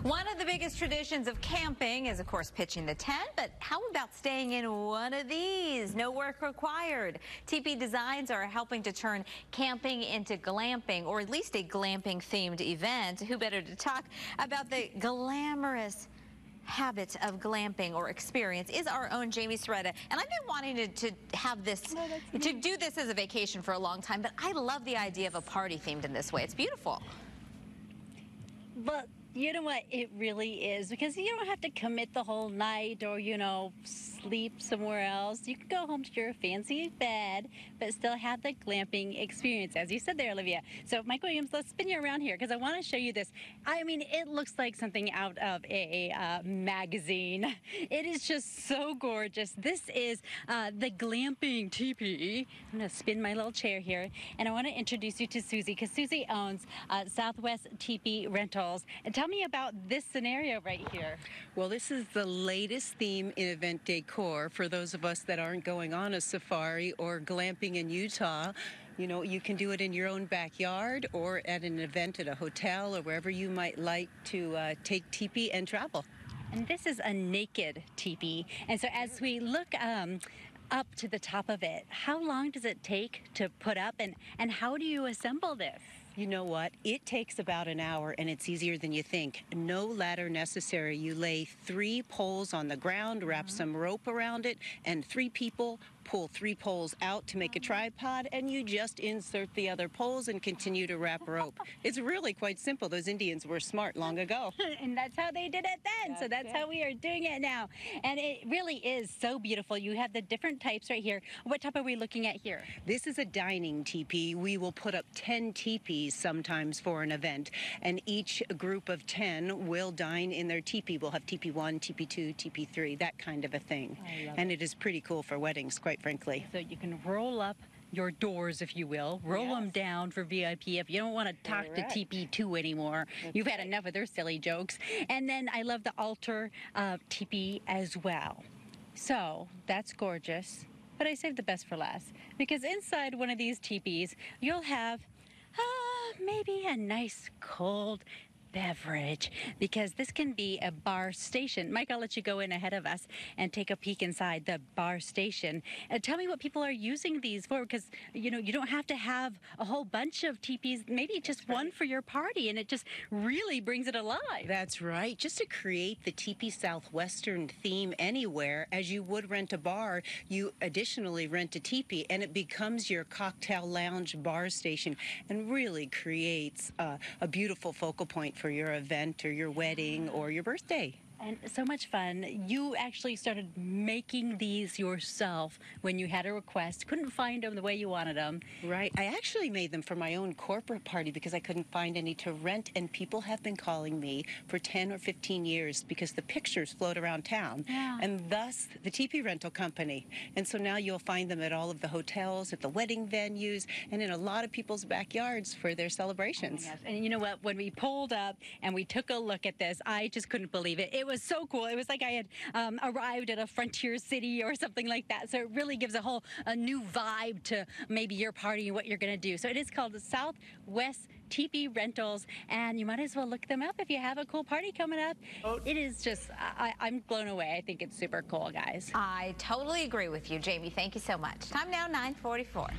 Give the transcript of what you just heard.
One of the biggest traditions of camping is, of course, pitching the tent, but how about staying in one of these? No work required. Teepee Designs are helping to turn camping into glamping, or at least a glamping-themed event. Who better to talk about the glamorous habit of glamping or experience is our own Jamie Soretta. And I've been wanting to have this, to do this as a vacation for a long time, but I love the idea of a party themed in this way. It's beautiful. But you know what? It really is, because you don't have to commit the whole night or, sleep somewhere else. You can go home to your fancy bed, but still have the glamping experience, as you said there, Olivia. So, Mike Williams, let's spin you around here, because I want to show you this. I mean, it looks like something out of a magazine. It is just so gorgeous. This is the Glamping Teepee. I'm going to spin my little chair here, and I want to introduce you to Susie, because Susie owns Southwest Teepee Rentals. And tell me about this scenario right here. Well, this is the latest theme in event decor for those of us that aren't going on a safari or glamping in Utah. You can do it in your own backyard or at an event at a hotel or wherever you might like to take teepee and travel. And this is a naked teepee. And so as we look up to the top of it, how long does it take to put up, and how do you assemble this? You know what? It takes about an hour, and it's easier than you think. No ladder necessary. You lay 3 poles on the ground, wrap some rope around it, and 3 people pull 3 poles out to make a tripod, and you just insert the other poles and continue to wrap rope. It's really quite simple. Those Indians were smart long ago. And that's how they did it then. So that's how we are doing it now. And it really is so beautiful. You have the different types right here. What type are we looking at here? This is a dining teepee. We will put up 10 teepees sometimes for an event, and each group of 10 will dine in their teepee. We'll have teepee 1, teepee 2, teepee 3, that kind of a thing. And it is pretty cool for weddings, quite frankly. So you can roll up your doors, if you will, roll them down for VIP if you don't want to talk to teepee 2 anymore. You've had enough of their silly jokes. And then I love the altar teepee as well. So that's gorgeous, but I saved the best for last, because inside one of these teepees you'll have maybe a nice cold beverage, because this can be a bar station. Mike, I'll let you go in ahead of us and take a peek inside the bar station. And tell me what people are using these for, because you don't have to have a whole bunch of teepees, maybe just one for your party, and it just really brings it alive. That's right. Just to create the Teepee Southwestern theme anywhere, as you would rent a bar, you additionally rent a teepee, and it becomes your cocktail lounge bar station, and really creates a beautiful focal point for your event or your wedding or your birthday. And so much fun. You actually started making these yourself when you had a request. Couldn't find them the way you wanted them. Right. I actually made them for my own corporate party because I couldn't find any to rent, and people have been calling me for 10 or 15 years because the pictures float around town. And thus the teepee rental company. And so now you'll find them at all of the hotels, at the wedding venues, and in a lot of people's backyards for their celebrations. Oh my gosh. And you know what? When we pulled up and we took a look at this, I just couldn't believe it. It was so cool. It was like I had arrived at a frontier city or something like that. So it really gives a new vibe to maybe your party and what you're going to do. So it is called the Southwest Teepee Rentals, and you might as well look them up if you have a cool party coming up. It is just, I'm blown away. I think it's super cool, guys. I totally agree with you, Jamie. Thank you so much. Time now, 9:44.